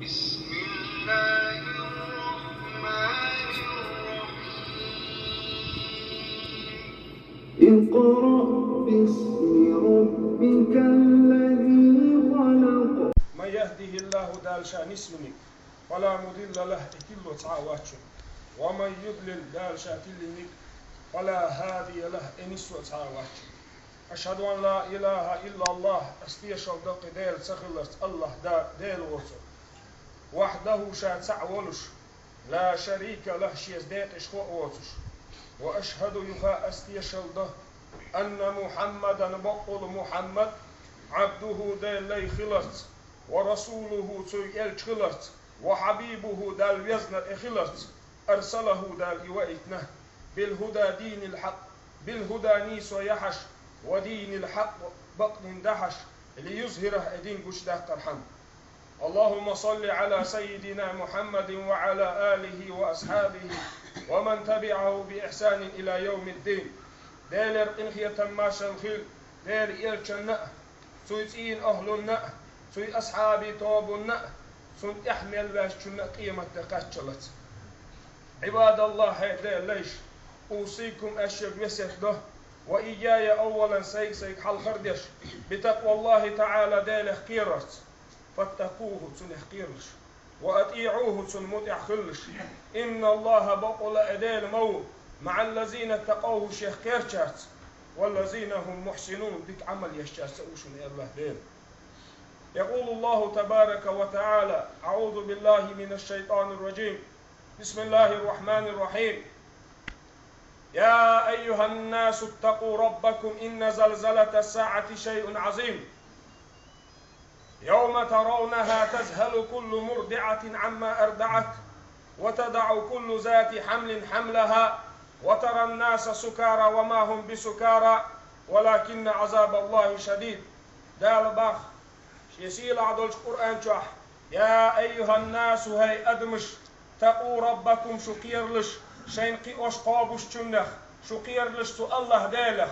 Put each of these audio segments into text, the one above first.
بسم الله الرحمن الرحيم اقرأ باسم ربك الذي خلق من يهده الله دال شان اسمك فلا مضل له إكل تعاواتش ومن يضلل دال شاتلنك فلا هادي له إنس تعاواتش أشهد أن لا إله إلا الله أستيشل دق ديل سخلت الله دا ديل ورسل وحده شات سعولش لا شريك له شيز ديت إشخوء ورسش وأشهد يخا أستيشل ده أن محمدا بقل محمد عبده ديل لي خلت ورسوله تي الخلت وحبيبه دال يزن إخلت أرسله دال إوائتنا بالهدى دين الحق بالهدى نيس ويحش ودين الحق بطن دحش ليظهره دين قشدة الحمد اللهم صل على سيدنا محمد وعلى آله وأصحابه ومن تبعه بإحسان إلى يوم الدين دير إنخية ماشا الخير دير إلشنا سويتين أهل النأ سوي أصحابي طوب النأ سوي أحمل باشتنا قيمة تقاتلت عباد الله هيدا ليش أوصيكم أشياء يسيح وإياي أولا سيك حال خردش بتقوى الله تعالى ديل خيرت فاتقوه تنح خيرش وأطيعوه تنمتع خلش إن الله بقول أديل مو مع الذين اتقوه شيخ كيرشات والذين هم محسنون ديك عمل يشتات سأوشن الله ديل يقول الله تبارك وتعالى أعوذ بالله من الشيطان الرجيم بسم الله الرحمن الرحيم يا أيها الناس اتقوا ربكم إن زلزلة الساعة شيء عظيم يوم ترونها تذهل كل مرضعة عما أرضعت وتضع كل ذات حمل حملها وترى الناس سكارى وما هم بسكارى ولكن عذاب الله شديد دال باخ يسيل عدل القرآن شح يا أيها الناس هاي أدمش تقوا ربكم شكير لش شينقي أشقابش تنخ شقير لشتو الله ديلخ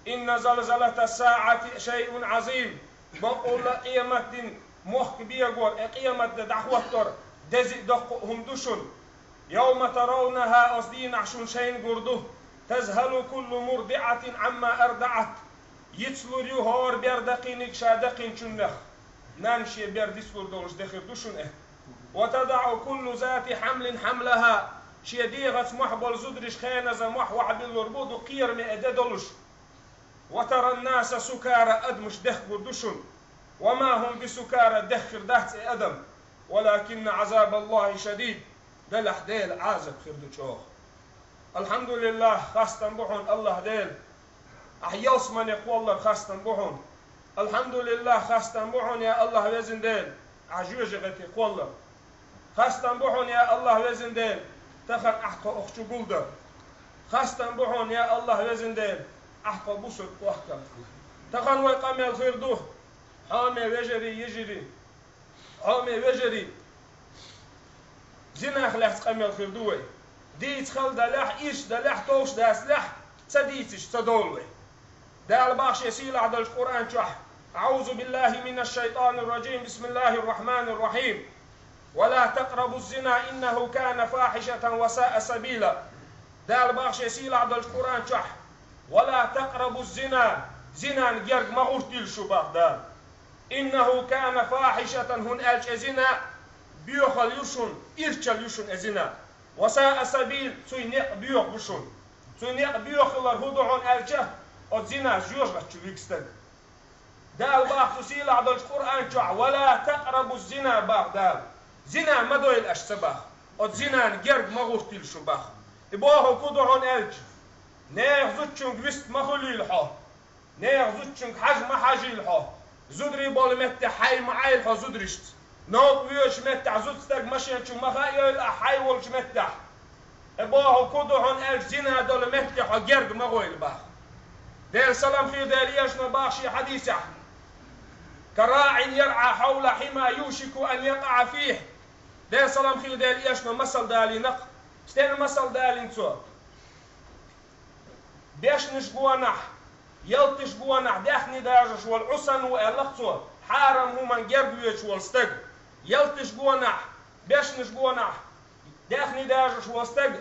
إن زلزلة الساعة شيء عظيم بقول قيامة دين مخ بيقول قيامة دعوة دزي دقهم دشن يوم ترونها أصدين عشون شين قرده تذهل كل مرضعة عما أرضعت يتسلو يهور بيردقينك شادقين شنخ نانشي بيردس قردوش دخل دشن وتضع كل ذات حمل حملها شيديغة محبل زدرش خيانة زمح وعبل الربود وقير مئددلش وترى الناس سكارى أدمش دخ قردشن وما هم بسكارى دخر دهت أدم ولكن عذاب الله شديد دلح ديل عازب خردشوخ الحمد لله خاستن بحون الله ديل أحيوس من يقول الله خاستن بحون الحمد لله خاستن بحون يا الله وزن ديل عجوج غير يقول الله خاستن بحون يا الله وزن ديل تخن أحقى أخشو قلدر خاستن بحون يا الله وزن ديل أحقى بوسط وحكم تخن ويقام الخير دوه حامي وجري يجري حامي وجري زنا خلاص قام الخير دوه ديت خل دلح إيش دلح توش داسلح تديتش تدولوي ده الباخش يسيل عدل القرآن شح أعوذ بالله من الشيطان الرجيم بسم الله الرحمن الرحيم ولا تقربوا الزنا إنه كان فاحشة وساء سبيلا ده الباخش يسيل عدل القرآن شح ولا تقربوا الزنا زنا نجرق مغرتل شبه ده إنه كان فاحشة هن ألش زنا بيوخل يشون إرشل يشون أزنا وساء سبيل سوينيق بيوخ بشون سوينيق بيوخل الهدوعون ألشه الزنا جوجة تشويكستن ده الباخ تسيل عدل القرآن شح ولا تقربوا الزنا باخ ده زنا مدوي الأشتباخ الزنا نجرق مغرتل شبه إبوه كدوعون ألش نيغ زوتشنك بست مخلي الحو نيغ زوتشنك حج ما حاجي الحو زودري بول متى حي معاي الحو زودرشت نوط ويوش متى زودستك مشين شو مخايا الحي ولش متى ابوه كودو هون الزنا دول متى حو جرد مغوي الباخ دير سلام في دير يشنا باخشي حديثة كراع يرعى حول حما يوشك أن يقع فيه دير سلام في دير يشنا مسل دالي نق ستين مسل دالي نتو بيش نشبوانح يلتش بوانح داخني داجش والعسن وإلقصو حارم هو من جربيش والستق يلتش بونح بيشنش بونح داخني داجش وستق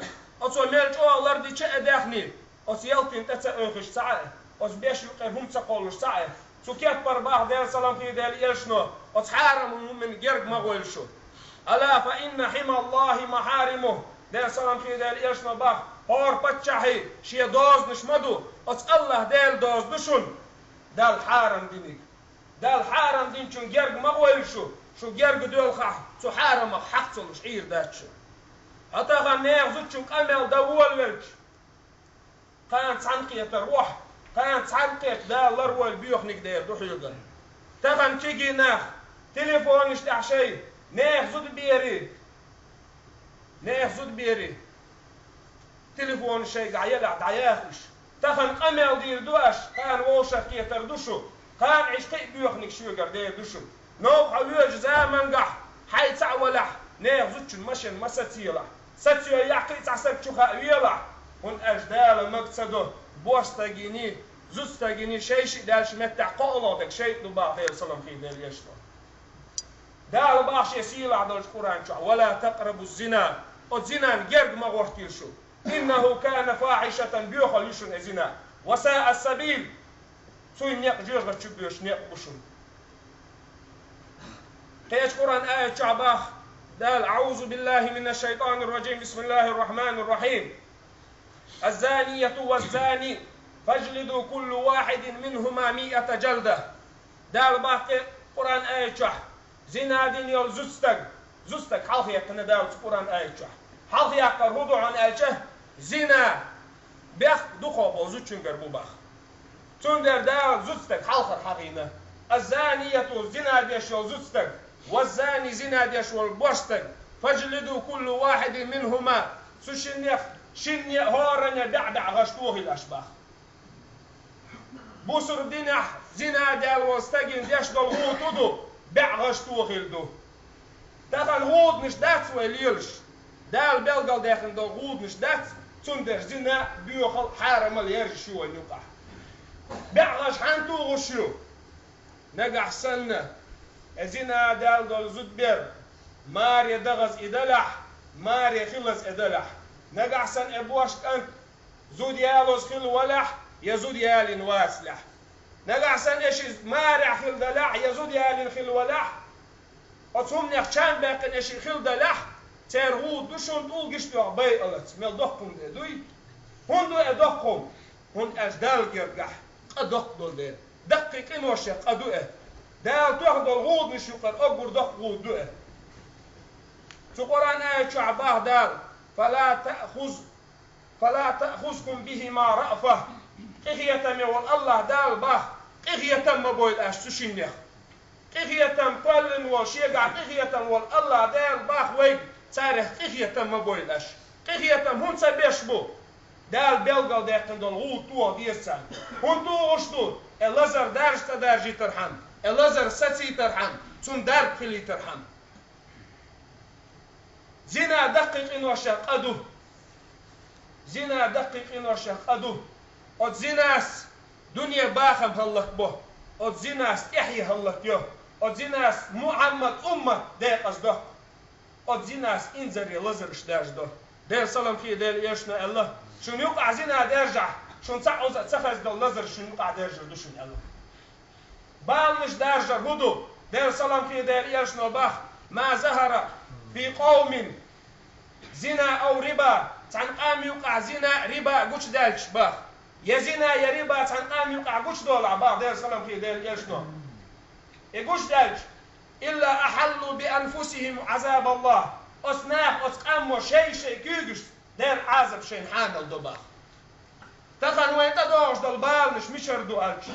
أصو ملج أولار دي شيء داخني أص يلتين تتأخش ساعة أص بيش يقرهم تقولش ساعة سو كيف برباح دير سلام في دير يلشنو أص حارم من جرق ما قولشو ألا فإن حمى الله محارمه دير سلام في دير يلشنو باخ هور بتشاهي شي دوز نشمدو أص الله دير دوز نشون دال حارم دينك دال حارم دين شون جرق ما قولشو شو جرق دول خح سو حارم حق سو مشعير داتشو حتى غنيغ زوتشون قمل دول ولج كانت عنقية الروح كانت عنقية دا لروا البيوخ نقدر دوحيوغن تغن تيجي ناخ تليفون اشتاع شيء ناخ زود بيري تليفون شيء قايلع دعياخش تغن قمل دير دوش كان ووشا كي تردوشو كان عشقي بيوخ نكشوغر دير دوشو نوق حويج زامن قح حي تعولح ناخ زوتشون مشن مساتيلح ستيو يحكي تعسك تشوخا ويلع هون أجدال مقصده بوستاجيني زوستاجيني شيء دالش متع قولودك شيء دبا خير سلام في دير يشتو دال باش يسيلع دالش قرآن شو ولا تقربوا الزنا الزنا نجرب ما وحكي شو إنه كان فاحشة بيوخل يشون الزنا وساء السبيل سوي نيق جوز بتشبيوش نيق بشون تيج قرآن آية شعباخ دال أعوذ بالله من الشيطان الرجيم بسم الله الرحمن الرحيم الزانية والزاني فاجلدوا كل واحد منهما 100 جلدة دال باقي قرآن آية شح زنا دين يول زستك حالخي يقنا دال قرآن آية شح حالخي يقر هدو عن آية زنا بيخ دخو بوزو چنگر بو باخ تندر دال زستك حالخر حقينا الزانية زنا ديش يول زستك والزاني زنا ديش والبوشتك فاجلدوا كل واحد منهما سوشنيخ شني هورنا دعدع غشتوه الأشباح بوسر دينح زنا ديال وستجين ديش دول غوتودو بع غشتوه الدو داخل غود مش دات ويليلش دال بلغل داخل دول غود مش دات تندر زنا بيوخل حارم اليرج شو النقع بع غش حانتو غشلو نقع سنة زنا دال دول زدبر ماري دغز إدلح ماري خلص إدلح نقع سن أبوش كان زود يالوس خل ولح يزود يالين واسلح نقع سن إيش مارع خل دلح يزود يالين خل ولح أتهم نخشان باقن إيش خل دلح ترغود دوشون طول قشتو عباي ألت ميل دقكم دوي هون دو أدقكم هون أجدال يرجح أدق دول دير دقيق إنو الشيخ أدوه دال تأخذ الغود نشوف الأكبر دق غود دوه تقرأ آية شعباه دال فلا تأخذكم بهما رأفة إخيتم يقول الله دال باخ إخيتم مبويل أش سشينيخ إخيتم قلن وشيقع إخيتم والله دال باخ ويق تاريخ إخيتم مبويل أش إخيتم هون سبيشبو دال بلغل داقن دول غول تو ديسان هون تو غشتو اللزر دارش تدارجي ترحم اللزر ستي ترحم تون دار كلي ترحم زنا دقيق إنو الشيخ أدوه زنا دقيق إنو الشيخ أدوه أد زناس دنيا باخم هلك به أد زناس إحيي هلك يو أد زناس محمد أمة داق أصده أد زناس إنزري لزرش دارج ده دير سلام فيه دير يشنا الله شون يقع زنا دارجع شون سعوز تسخز دو لزر شون يقع دارجر دو شون الله بالنش دارجر هدو دير سلام فيه دير يشنا باخ ما زهر في قوم زنا أو ربا تان قام يقع زنا ربا قوش دالش باخ يا زنا يا ربا تان قام يقع قوش دولع باخ دير سلام فيه دير يشنا قوش دالش إلا أحلوا بأنفسهم عذاب الله أصناف أسقاموا شيء كيجش دير عذاب شيء حانل دو باخ تخن وين تدوش دالبال مش مشردو ألش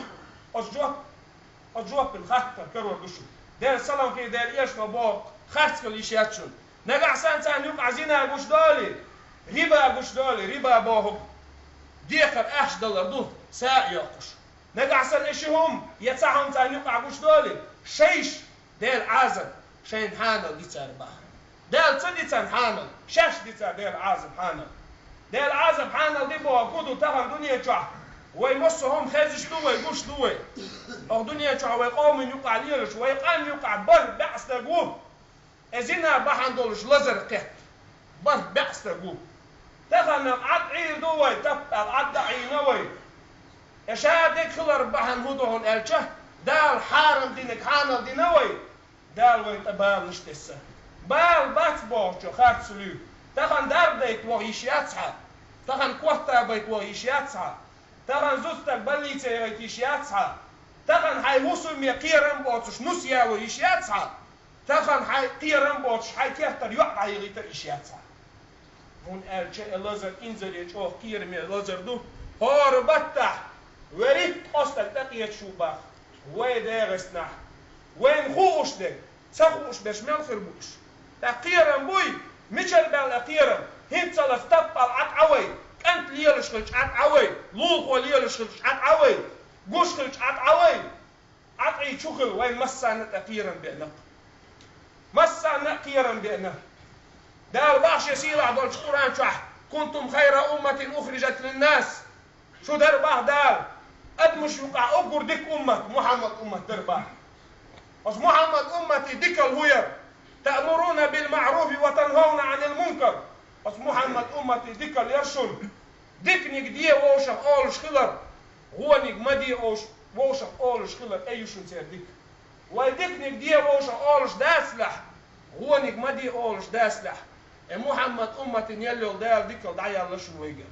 أسجوب بالخطة كرور دوشو دير سلام فيه دير يشنا باخ خرج كل شيء شون نقع سان يقع زنا قوش دولي ربا قوش دولي ربا باهم ديخر $8 دو ساء يقش نقع سان إيشهم يتسعهم تان يقع قوش دولي شيش ديل عازم شين حانل دي تار باه ديل تدي تان حانل شاش دي تار ديل عازم حانل ديل عازم حانل دي بوه كودو تغن دنيا جاه ويمصهم خازش دوي قوش دوي أو دنيا جاه ويقوم يقع ليلش ويقام يقع بل بعث نقوم زنا بحن دولش لزر قت بر بحستقو تخن عد عير دوي تبقى عد عينوي اشادك خلر بحن هدوهن الچه دال حارم دينك حانل دينوي دال وين تبال نشتسه بال بات بوچو خارسلو تخن در بيت وغيشياتها تخن كوتا بيت وغيشياتها تخن زوستك بليتي وغيشياتها تخن حي وصل ميقيرن بوتش نسيا وغيشياتها تخن حي قيرن بوتش حي كيفتر يقع يغيتر إشياتها هون الچه اللزر انزل يجوه قير مي اللزر دو هور بطح وريت قصتك تقيت شوباخ ويداغسنح وين خوش دك تخوش بش ملخر بوش تقيرن بوي ميشل بالقيرن هنت لفتبال عطعوي كنت ليلش خلش عطعوي لوق وليلش خلش عطعوي قوش خلش عطعوي عطعي شخل وين مسانا تقيرن بأنا مسانا قيرن بأنا دال باش يسير عدول القرآن شح كنتم خير أمة أخرجت للناس شو درباه دال أدمش يقع أقر ديك أمة محمد أمة درباه بس محمد أمتي ديك الهوير تأمرون بالمعروف وتنهون عن المنكر بس محمد أمتي ديك اليرشن ديك نجديه ووشف أولش خلر هو نجمدي ووشف أولش خلر أيشن سير ديك وديك نجديه ووشف أولش داسلح هو نجمدي أولش داسلح محمد أمتي يلي دال ديك الدعيا لشن ويجا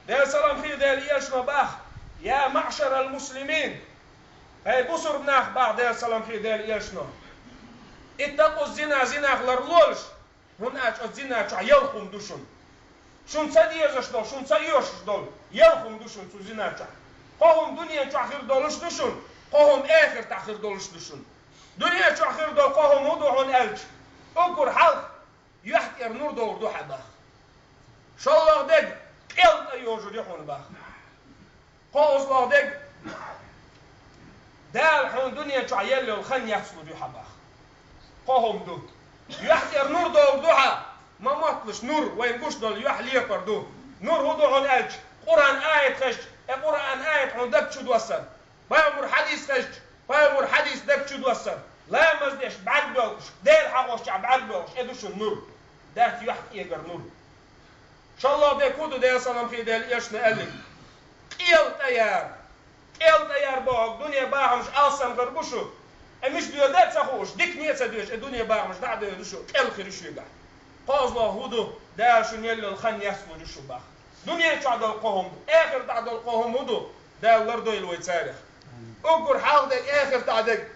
دال سلام خير دال يشنا باخ يا معشر المسلمين هاي بصر بناخ باخ دال سلام خير دال يشنا اتقوا الزنا زنا غلرلولش هون اج الزنا چا يلخم دوشن شون سديزش دول شون سيوش دول يلخم دوشن سو زنا چا قوم دنيا چا اخر دولش دوشن قوم اخر تاخر دولش دوشن دنيا چا اخر دول قوم ودو هون الج اقر حلق يحت ار نور دور دو حباخ شالله دق قلت ايوجو يخون باخ قوز الله دق دال حون دنيا چا يلي الخن يحسلو دو حباخ قوم دو يحتر نور دور دوحة ما مطلش نور وين قش دول يحليه بردو نور هو دون الج قرآن آية خش القرآن آية عن دك شو دوسر بيامر حديث خش بيامر حديث دك شو دوسر لا مزدش بعد بوش دير حقوش بعد بوش ادوش النور ده يحت يقر نور ان شاء الله بيكودو ده سلام خير ده ايش نقلك قيل تيار باق دنيا باهمش اصلا غربوشو مش بيودات سخوش ديك نية سديش الدنيا باع مش دعده يدشو كل خيرش يقع قاز الله هدو دا شو يلي الخن يسلو دشو باخ دنيا تعد القوم اخر تعد القوم هدو دا اللردو يلوي تاريخ اقر حال دك اخر تعدك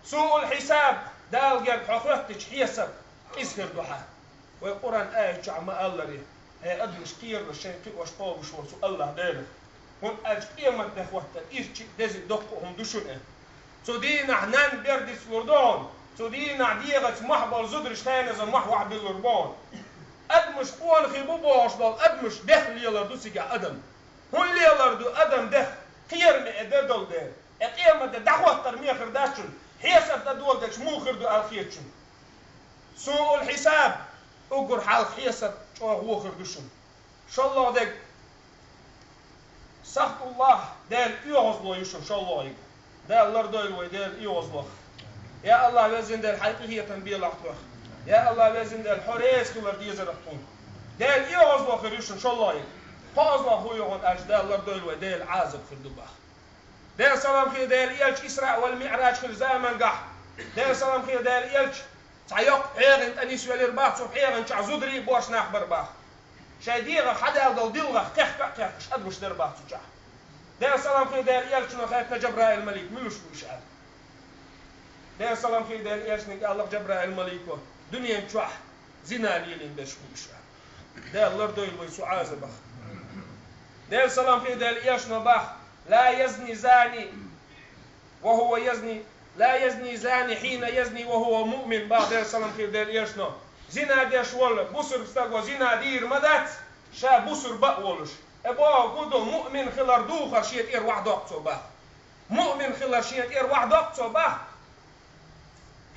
سوء الحساب دا الجرد حقوقتك حيسب اسهر دوحة والقرآن آية ما الله ريه هي أدمش كير الشيء وشطاب وشورسو الله داله هون أجقيمة نخوة إيش دزي دقهم دوشون سو دي نحنان بيردس لردون سو دي نعديغة محبال زدرش تاني زي محو عبد اللربان أدمش قوان خيبو باشدال أدمش دخل يلردو سيقا أدم هون ليلردو أدم دخ خير من أددل دير أقيمة دعوة ترمية خرداشن حيسب تدول دكش مو خردو الخيرشن سوء الحساب أقر حال حيسب هو خردوشن شاء الله دك سخط الله دال يوزلو يشوف ان شاء الله يك دال لردويل ويدال يوزلو يا الله وزن دال حقيقيه تنبيه لحظه يا الله وزن دال حريس كل ديزرتون دال يوزلو خريش ان شاء الله يك فازلا هو يهون اجدال لردويل ويدال عازب في الدباخ دال سلام خير دال يلش اسراء والمعراج في زمان قح دال سلام خير دال يلش تعيق عيغن انيس وليرباح صبح عيغن تعزودري بوش ناخبر باخ شايديغا حدا يضل ديلغا كيح شاد مش درباخ تجاه ده سلام خير ده يالشنا خايتنا جبرائيل الملك ملوش بوشعر ده سلام خير ده يالشنا قال الله جبرائيل الملك دنيا نشوح زنا ليلين بش بوشعر ده اللردو يلوي سعازة بخ ده سلام خير ده يالشنا بخ لا يزني زاني وهو يزني لا يزني زاني حين يزني وهو مؤمن بعد ده سلام خير ده يالشنا زنا ديش ولا بصر بستقوى زنا دير مدات شا بصر بقولش ابوه قدو مؤمن خلر دوخر شيت اير واحد اقصو باخ مؤمن خلر شيت اير واحد اقصو باخ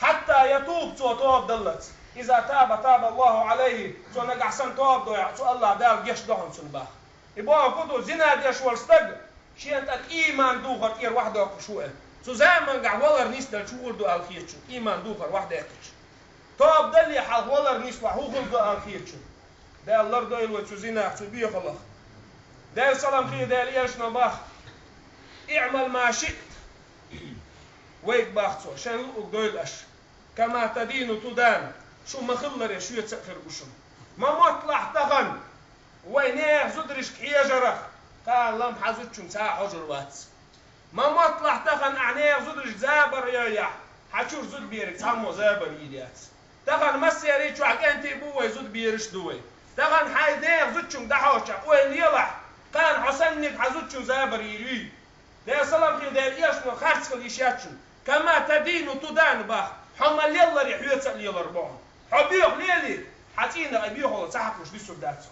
حتى يتوب توب دلت اذا تاب الله عليه سو نقع سن توب دو يعصو الله دال جيش دهن سن باخ ابوه قدو زنا ديش والستق شيت ايمان دوخر اير واحد اقصو Zusammen gahwalar nicht der Schurdo al-Khirchu. Iman duhar wahdekich. Top dali halwalar nicht wahuguldo al-Khirchu. Der Allah doil wa zuzina zu biyakhallah. Der salam khir der yashna bach. اعمل ما شئت. ويك باختو شان دويل اش. كما تدين تدان. شو ما خلر شو يتسخر بشم. ما مطلع تغن. وينيه زدرش كيجرخ. قال لم حزتشم ساعة حجر واتس. ما مطلع تغن اعنيه زدرش زابر يا حشور زد بيرك سامو زابر يديات. تغن مسيري شو حكانتي بوي زد بيرش دوي. تغن حايديه زدشم دحوشا وين يلح. كان حسنك حزتشم زابر يري. ده سلام خير ده يشنو خارج الاشياتشم. كما تدين تدان باخ. حمل يلا ريح يتسال يلا ربعهم. حبيخ ليلي حتينا ابيخ صحقش دي سوداتو.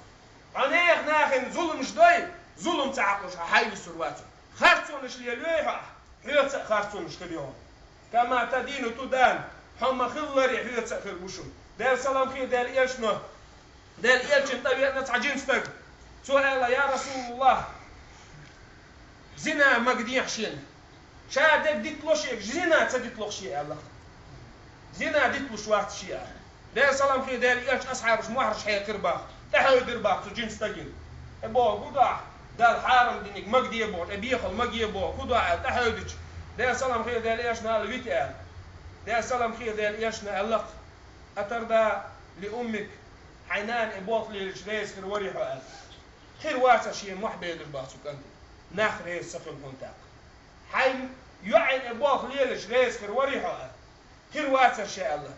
انا ناخن ظلم شدوي ظلم صحقش حي السرواتو. خارجونش ليليها حيت خارجونش كبيهم. كما تدين تدان حما خلر ريح يتسال بوشم. ده سلام خير ده يشنو ده يلشن طبيعتنا تعجين ستك. سؤال يا رسول الله زنا مقدي حشين شاد ديت لوشيك زنا تديت لوشي الله زنا ديت لوش واحد شيء ده سلام خير ده ايش اصحابش محرش حي كرباخ تحاول درباخ تجين ستجين ابو قضاع ده الحارم دينك مقدي ابو ابيخل مقدي ابو قضاع تحاول ده سلام خير ده ايش نال بيت ده سلام خير ده ايش نال اترضى لامك حنان ابوك للجريس خير وريحه خير واسع شيء محبه درباخ انت ناخ ريس سخن هونتاك حين يعين ابوخ ليلش ريس خير وريحه خير واسع شاء الله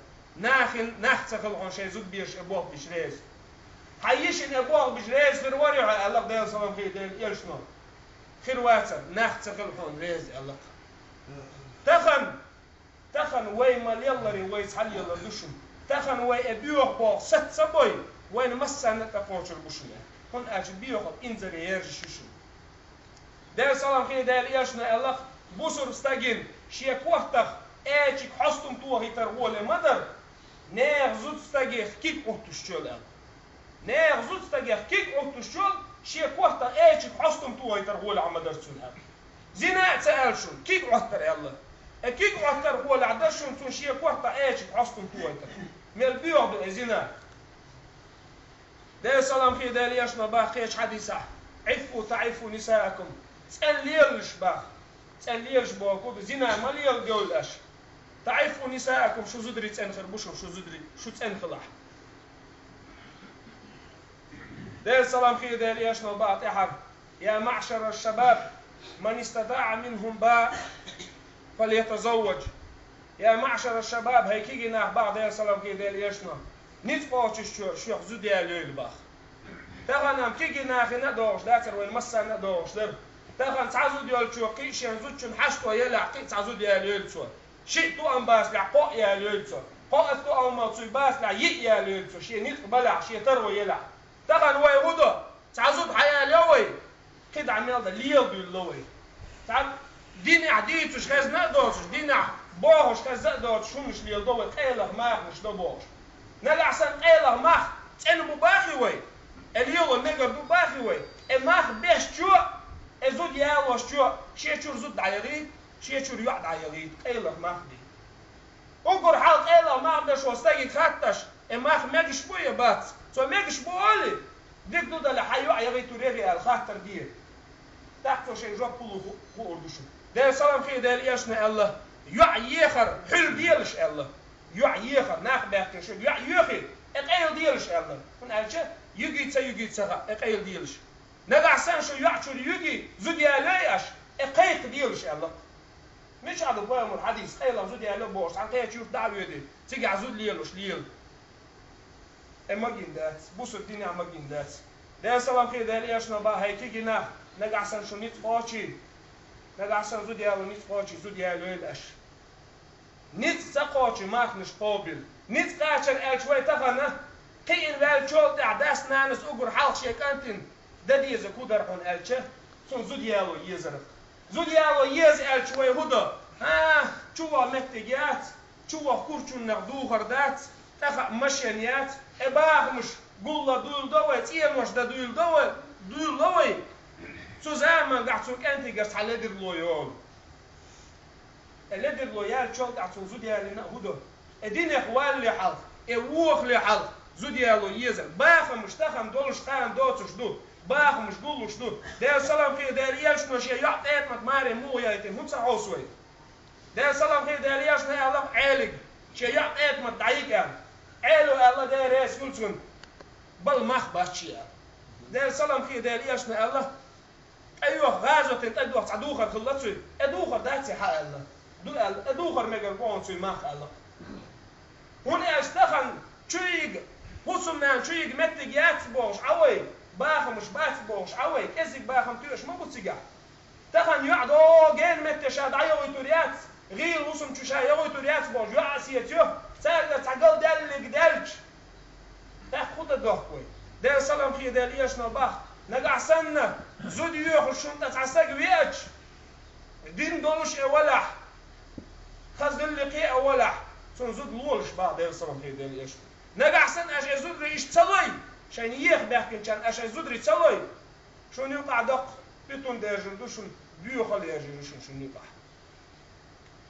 ناخ سخن هون شيء زود بيش ابوخ بيش ريس حيش ان ابوخ بيش ريس خير وريحه الله ده سلام خير ده يلشنو خير واسع ناخ سخن هون ريس الله تخن وي مال يلا ري وي حل يلا دشم تخن وي ابيوخ بوخ ست سبوي وين مسانه تقوش البشمه هون اج بيوخ انزل يرجششو ده سلام خير ده ليشنا الله بوسر استجن شيك وقتك ايشك حستم تو هي ترغول مدر نير زوت استجي كيك اوتشول نير زوت استجي كيك اوتشول شيك وقتك ايشك حستم تو هي ترغول عمدر سنها زنا تسالشون كيك اوتر الله كيك اوتر هو العدشون سن شيك وقتك ايشك حستم تو هي مل بيو بزنا ده سلام خير ده ليشنا باخيش حديثه عفوا تعفوا نساءكم تسأليلش باخ تسأليلش باكو زنا ماليل جولش تعرفوا نساءكم شو زدري تنخر بشر شو زدري شو تنخلح ده السلام خير ده ليش نبات أحد يا معشر الشباب من استطاع منهم باء فليتزوج يا معشر الشباب هيكيجي ناح بعض يا سلام خير ده ليش نتفاوض شو زدي عليه الباخ تغنم كيجي ناخي ندوش لا تروي مسا ندوش در تغن تعزو ديال شو قيش ينزوج شن حشتو يلا قي تعزو ديال شو شيء تو ام باس لا قو يا شو قو تو او ما تو باس لا يا شو شيء نيت بلع شيء تروي يلا تغن وي غدو تعزو بحياه لوي قد عمل ده ليل ديال لوي تعال دينا عديت وش خاز ندوش دينا بوش خاز ندوش شو مش ليل دوي قيله ما مش دو بوش نلا احسن قيله ما تن مباخي وي اليوم نقدر مباخي وي ما بيش شو ازود يا وشو شيء شو زود عيالي شيء شو يقعد عيالي قيله ما دي اقر حال قيله ما بدش وستاجي خطش ما ماجيش بويا بات سو ماجيش بولي ديك دو ده حيو عيالي توريغي الخاطر دي تحت شيء جاب كله هو اردشو ده سلام خير ده يشنا الله يخر حل ديالش الله يخر ناخ باكن شو يخر اقيل ديالش الله من قالش يجي تسا اقيل ديالش نقع سان شو يعشر يجي زودي عليش اقيق ديالش الله مش على بوام الحديث قيل زودي على بوش عن قيا تشوف دعوه دي تيجي عزود ليلوش ليل اما جندات بوس الدنيا اما جندات ده سلام خير ده ليش نبا هيك ناخ نقع سان شو نيت فاشي نقع سان زودي على نيت فاشي زودي على ليش نيت سقاچ ماخ مش قابل نيت قاچن الشوي تفنا قين والشول تاع داس نانس اوغر حلق شيكانتين ده دي زكودر هون الشه سون زوديالو يزرق زوديالو يز الشوي هدا ها شو متجات شو كورچون نقدو خردات تخ مشينيات اباغ مش قول دول دوت يمش ده دول دوت سو زمان قاعد سو انت قاعد على لويول اللي لو يال شوط عشان زود يالنا هدو ادين اخوال لي حال اوخ لي حال زود يالو يزل باخ مشتخم دولش خان دوتش دو باخ مش دولش دو ده سلام خير ده يالش نو شي يعطيت مت ماري مو يايتن هم صحوسوي ده سلام خير ده يالش نه الله عالق شي يعطيت مت دايق عالو الله ده ريس يلسون بل مخ باشي ده سلام خير ده يالش نه الله ايوه غازو تنتدو صدوخر خلصوي ادوخر داتسي حق الله دول ادوخر ميجر بونسوي مخ الله هون اشتخن تشيغ حسن مان تشيغ متج ياتس بوش عوي باخ مش باتس بوش عوي كزك باخم تيوش ما بتسيغا تخن يعد او جين متشاد عيوي تورياتس غير وسم تشا يوي تورياتس بوش يعسيتيو سال تعقل دلك دلج تاخد الدوخوي ده سلام خي ده ليش نباخ نقع سنة زود يوخ الشنطة تعساق ويأج دين دولش اولح خز اللقي اولح سون زود لولش بعد ده سلام خي ده ليش نقع سنة اش زود ريش تسوي شان يخ بحكن كان اش زود ريش تسوي شون يقع دق بيتون ديرجن دوشن بيوخ اليرجن شون يقع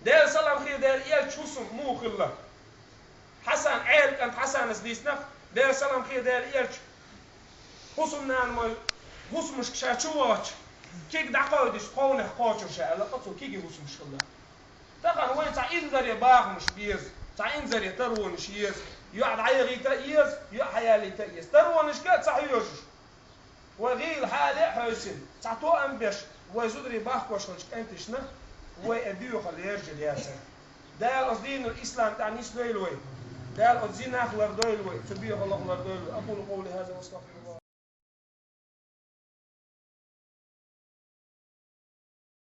ده سلام خي ده ليش شوسم مو خلا حسن عيل كانت حسن سديسنخ ده سلام خي ده ليش حسن نان ما حسن مش كشاتشواتش كيك دعقودش قونه قاتش شاء لا قصو كيك حسن مش خلا تخن وين تاع انذر يا باغ مش بيز تاع انذر يا ترون شيز يقعد عيغي تايز يا حيالي تايز ترون شكات صحيوش وغيل حالي حسن تعطو امبش وزدري باغ كوش انت شنو واديو خلي يرجل ياسر ده الدين الاسلام تاع نيس دويلوي ده الدين اخلر دويلوي تبيه الله دويلوي اقول قولي هذا واستغفر